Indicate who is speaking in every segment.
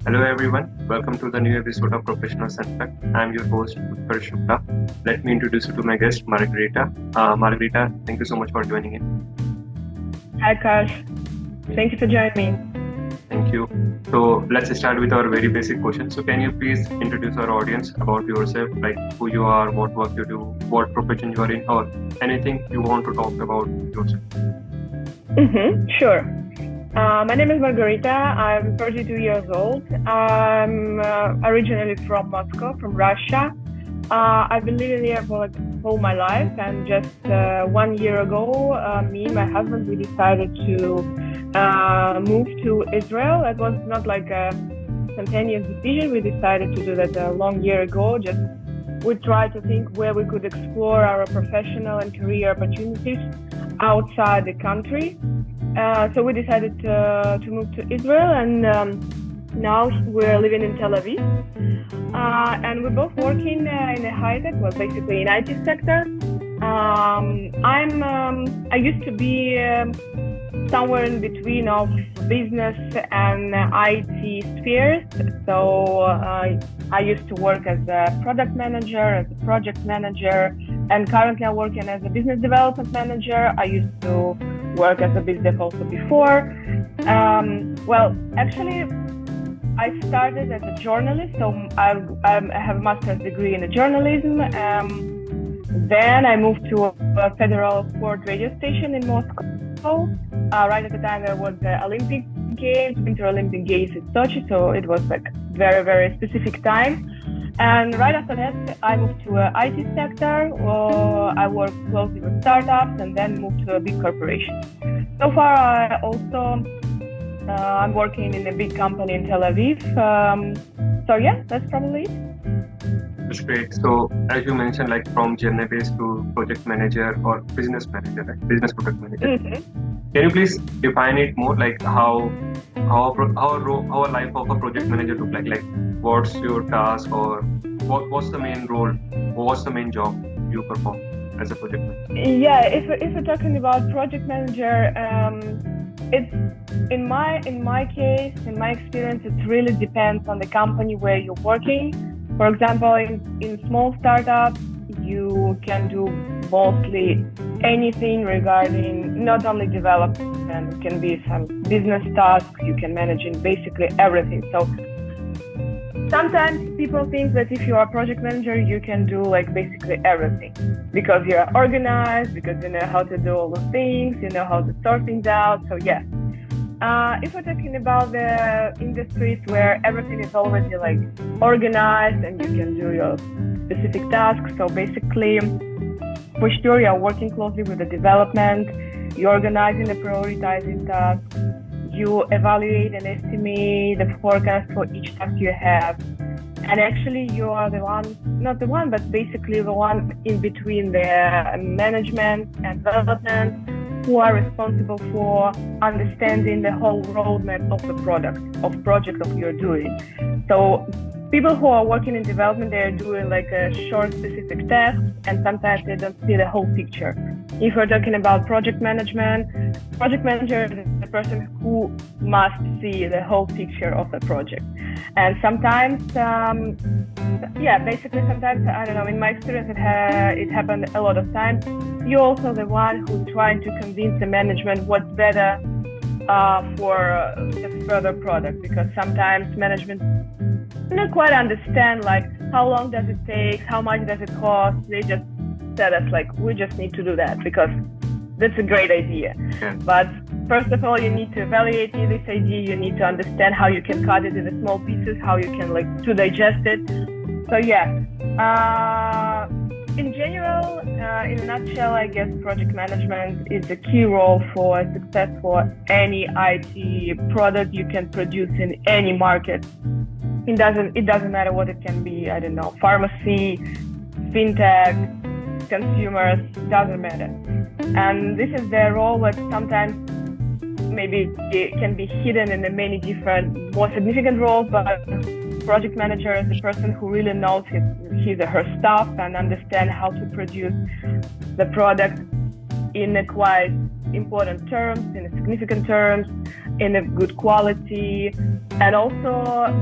Speaker 1: Hello everyone, welcome to the new episode of Professional Unplugged. I am your host Utkarsh Shukla. Let me introduce you to my guest Margarita. Margarita, thank you so much for joining in.
Speaker 2: Hi, Kash. Thank you for joining me.
Speaker 1: Thank you. So let's start with our very basic question. So can you please introduce our audience about yourself, like who you are, what work you do, what profession you are in, or anything you want to talk about yourself?
Speaker 2: Sure. My name is Margarita. I'm 32 years old. I'm originally from Moscow, from Russia. I've been living here for like all my life, and just 1 year ago, me and my husband, we decided to move to Israel. It was not like a spontaneous decision. We decided to do that a long year ago. Just we tried to think where we could explore our professional and career opportunities outside the country. So we decided to move to Israel, and now we're living in Tel Aviv. And we're both working in the high-tech, well, basically in IT sector. I used to be somewhere in between of business and IT spheres. So I used to work as a product manager, as a project manager, and currently I'm working as a business development manager. I used to work as a business also before. Well, actually, I started as a journalist, so I have a master's degree in journalism. Then I moved to a federal sport radio station in Moscow. Right at the time there was the Olympic Games, Winter Olympic Games in Sochi, so it was like very, very specific time. And right after that, I moved to an IT sector. I worked closely with startups and then moved to a big corporation. So far, I'm working in a big company in Tel Aviv. So yeah, that's probably it.
Speaker 1: That's great. So as you mentioned, like from journalist to project manager or business manager, right? Business product manager. Can you please define it more, like how a life of a project manager look like? Like what's your task, or what's the main role, or what's the main job you perform as a project manager?
Speaker 2: Yeah, if we're talking about project manager, it's in my case, in my experience, it really depends on the company where you're working. For example, in small startups, you can do mostly anything regarding not only development, it can be some business tasks, you can manage in basically everything. So sometimes people think that if you are a project manager, you can do like basically everything because you're organized, because you know how to do all the things, you know how to sort things out. So yeah. If we're talking about the industries where everything is already like organized and you can do your specific tasks, so basically, for sure, you're working closely with the development, you're organizing the prioritizing tasks, you evaluate and estimate the forecast for each task you have, and actually you are the one, not the one, but basically the one in between the management and development, who are responsible for understanding the whole roadmap of the project of you're doing. So people who are working in development, they're doing like a short specific task, and sometimes they don't see the whole picture. If we're talking about project management, project manager is the person who must see the whole picture of the project. And sometimes, basically sometimes, I don't know, in my experience, it happened a lot of times. You're also the one who's trying to convince the management what's better for the further product, because sometimes management don't quite understand like how long does it take, how much does it cost. They just tell us like we just need to do that because that's a great idea.
Speaker 1: Yeah.
Speaker 2: But first of all, you need to evaluate this idea. You need to understand how you can cut it into small pieces, how you can like to digest it. So yeah. In general, in a nutshell, I guess project management is a key role for success for any IT product you can produce in any market. It doesn't matter what it can be. I don't know, pharmacy, fintech, consumers, doesn't matter. And this is their role, but sometimes maybe it can be hidden in the many different more significant roles, but project manager is the person who really knows his or her stuff and understand how to produce the product in a quite important terms, in a significant terms, in a good quality, and also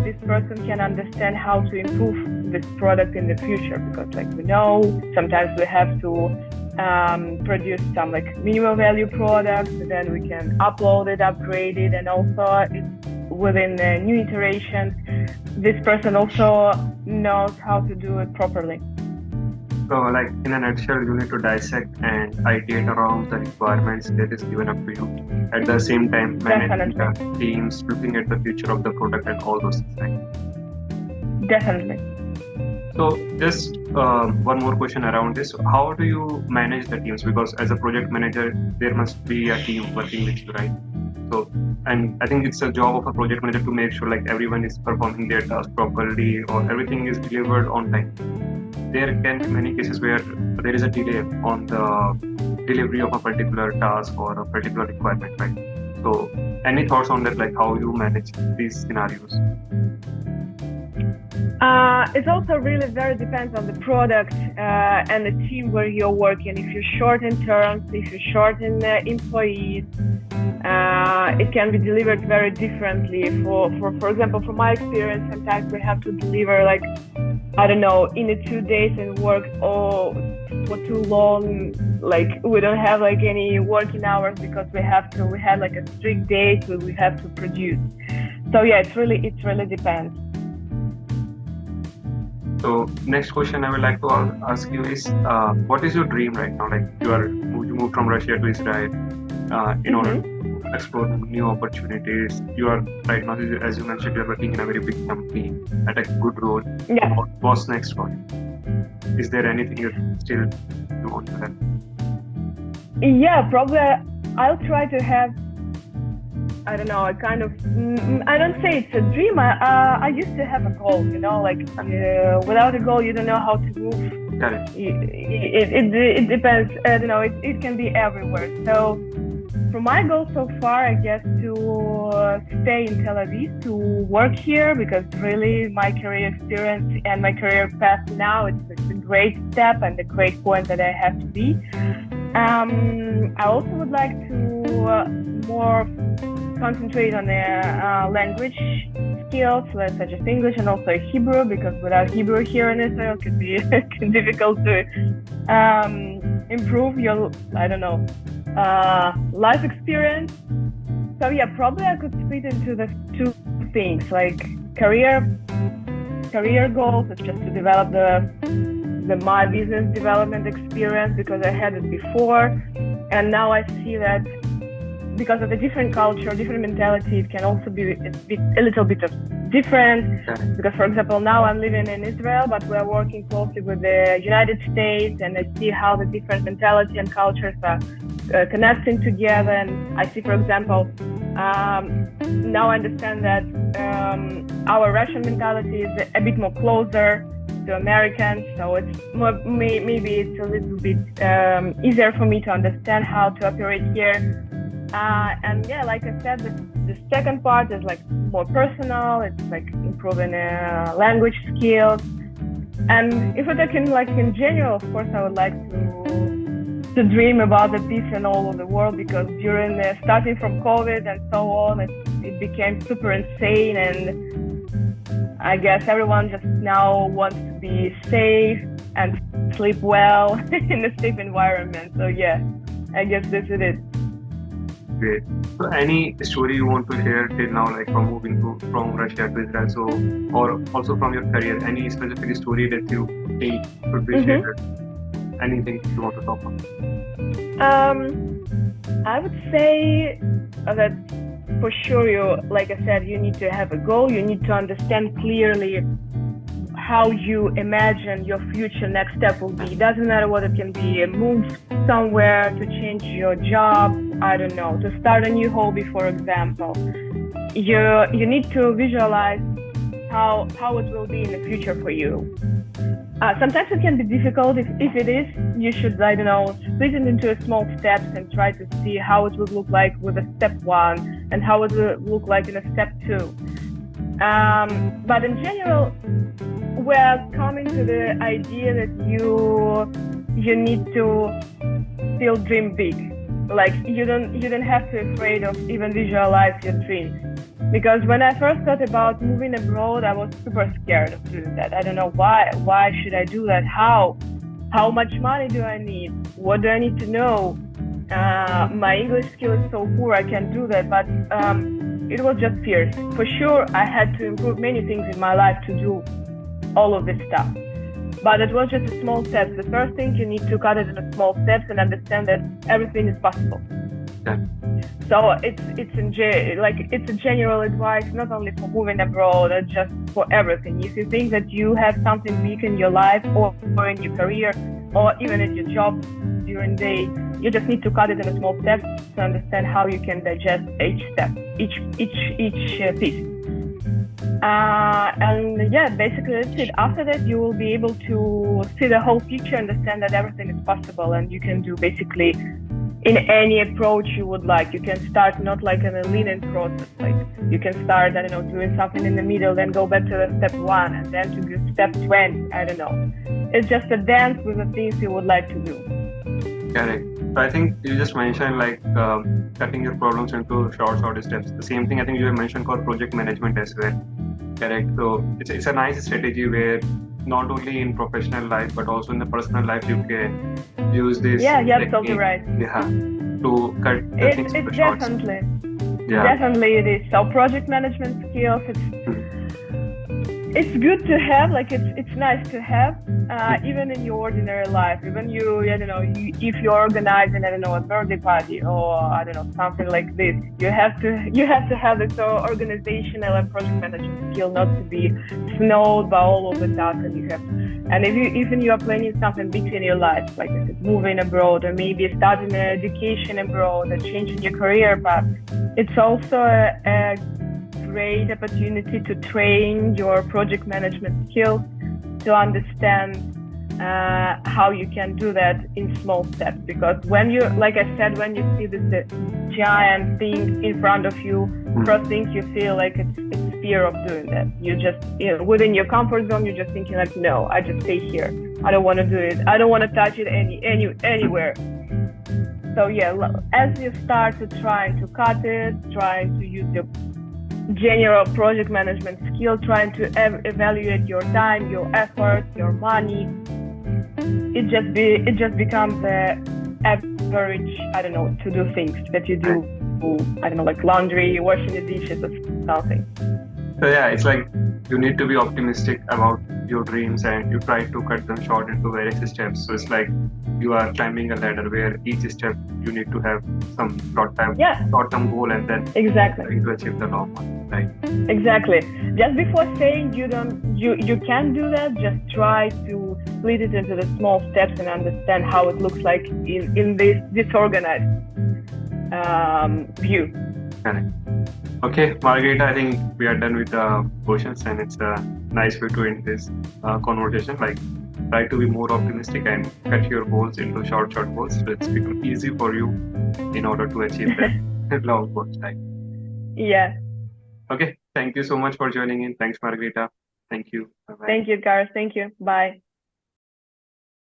Speaker 2: this person can understand how to improve this product in the future, because like we know, sometimes we have to produce some like minimum value products, then we can upload it, upgrade it, and also within the new iterations, this person also knows how to do it properly.
Speaker 1: So, like in a nutshell, you need to dissect and ideate around the requirements that is given up to you. At the same time, managing the teams, looking at the future of the product, and all those things. Right?
Speaker 2: Definitely.
Speaker 1: So, just one more question around this. How do you manage the teams? Because as a project manager, there must be a team working with you, right? So, and I think it's a job of a project manager to make sure like everyone is performing their task properly or everything is delivered on time. There can be many cases where there is a delay on the delivery of a particular task or a particular requirement, right? So, any thoughts on that, like how you manage these scenarios?
Speaker 2: It also really very depends on the product and the team where you're working. If you're short in terms, if you're short in employees, it can be delivered very differently. For example, from my experience, sometimes we have to deliver like, I don't know, in the 2 days and work for too long. Like we don't have like any working hours because we had like a strict date where we have to produce. So yeah, it really depends.
Speaker 1: So next question I would like to ask you is, what is your dream right now? Like you moved from Russia to Israel in order to explore new opportunities. You are right now, as you mentioned, you are working in a very big company at a good role.
Speaker 2: Yeah.
Speaker 1: What's next for you? Is there anything you still want to have?
Speaker 2: Yeah, probably I'll try to have, I don't know, I don't say it's a dream. I used to have a goal, like without a goal, you don't know how to move.
Speaker 1: Got it.
Speaker 2: It depends. I don't know. It can be everywhere. So, for my goal so far, I guess to stay in Tel Aviv, to work here, because really my career experience and my career path now, it's a great step and a great point that I have to be. I also would like to more concentrate on the language skills, such as English and also Hebrew, because without Hebrew here in Israel, it could be difficult to improve your, life experience. So yeah, probably I could split into the two things, like career goals, it's just to develop my business development experience, because I had it before, and now I see that because of the different culture, different mentality, it can also be a little bit of different. Because, for example, now I'm living in Israel, but we're working closely with the United States, and I see how the different mentality and cultures are connecting together. And I see, for example, now I understand that our Russian mentality is a bit more closer to Americans, so it's more, maybe it's a little bit easier for me to understand how to operate here. And yeah, like I said, the second part is like more personal. It's like improving language skills. And if we're talking like in general, of course, I would like to dream about the peace in all of the world, because during starting from COVID and so on, it became super insane, and I guess everyone just now wants to be safe and sleep well in a safe environment. So yeah, I guess this is it.
Speaker 1: Great. So any story you want to share till now, like from moving from Russia to Israel, so, or also from your career, any specific story that you think should be shared? Anything you want to talk about?
Speaker 2: I would say that for sure, like I said, you need to have a goal. You need to understand clearly how you imagine your future next step will be. It doesn't matter what it can be, a move somewhere, to change your job, I don't know, to start a new hobby, for example. You need to visualize how it will be in the future for you. Sometimes it can be difficult. If it is, you should, split it into small steps and try to see how it would look like with a step 1 and how it will look like in a step 2. But in general, we're coming to the idea that you need to still dream big. Like you don't have to afraid of even visualize your dreams. Because when I first thought about moving abroad, I was super scared of doing that. I don't know why. Why should I do that? How? How much money do I need? What do I need to know? My English skill is so poor, I can't do that. But it was just fears. For sure, I had to improve many things in my life to do all of this stuff. But it was just a small steps. The first thing, you need to cut it into small steps and understand that everything is possible.
Speaker 1: Yeah.
Speaker 2: So it's a general advice, not only for moving abroad, or just for everything. If you think that you have something big in your life or in your career or even in your job during the day, you just need to cut it into small steps to understand how you can digest each step, each piece. And yeah, basically that's it. After that, you will be able to see the whole picture, understand that everything is possible, and you can do basically in any approach you would like. You can start not like in a linear process. Like you can start, I don't know, doing something in the middle, then go back to the step 1, and then to step 20. I don't know. It's just a dance with the things you would like to do.
Speaker 1: Correct. So I think you just mentioned like cutting your problems into short steps. The same thing I think you have mentioned for project management as well. Correct. So it's a nice strategy where not only in professional life but also in the personal life you can use this.
Speaker 2: Yeah, you're absolutely right.
Speaker 1: Yeah, to cut the things into short.
Speaker 2: Definitely it is. So project management skills, it's good to have, like it's nice to have, even in your ordinary life. Even if you're organizing, I don't know, a birthday party or I don't know, something like this, you have to have this organizational and project management skill, not to be snowed by all of the tasks that you have. And if you are planning something big in your life, like I said, moving abroad or maybe starting an education abroad or changing your career path, it's also a great opportunity to train your project management skills, to understand how you can do that in small steps. Because when you, like I said, when you see this giant thing in front of you, first thing you feel like it's fear of doing that. You just, within your comfort zone, you're just thinking like, no, I just stay here. I don't want to do it. I don't want to touch it anywhere. So yeah, as you start to trying to cut it, trying to use your general project management skill, trying to evaluate your time, your effort, your money, it just becomes the average, I don't know, to do things that you do, I don't know, like laundry, washing the dishes or something.
Speaker 1: So yeah, it's like you need to be optimistic about your dreams and you try to cut them short into various steps. So it's like you are climbing a ladder where each step you need to have some short-term goal and then
Speaker 2: exactly
Speaker 1: to achieve the long one, right?
Speaker 2: Exactly. Just before saying you can do that, just try to split it into the small steps and understand how it looks like in this disorganized view.
Speaker 1: Correct. Okay, Margarita, I think we are done with the questions and it's a nice way to end this conversation. Like, try to be more optimistic and cut your goals into short goals. So it's become easy for you in order to achieve that long goals, right?
Speaker 2: Yeah.
Speaker 1: Okay, thank you so much for joining in. Thanks, Margarita. Thank you. Bye-bye.
Speaker 2: Thank you, Utkarsh. Thank you. Bye.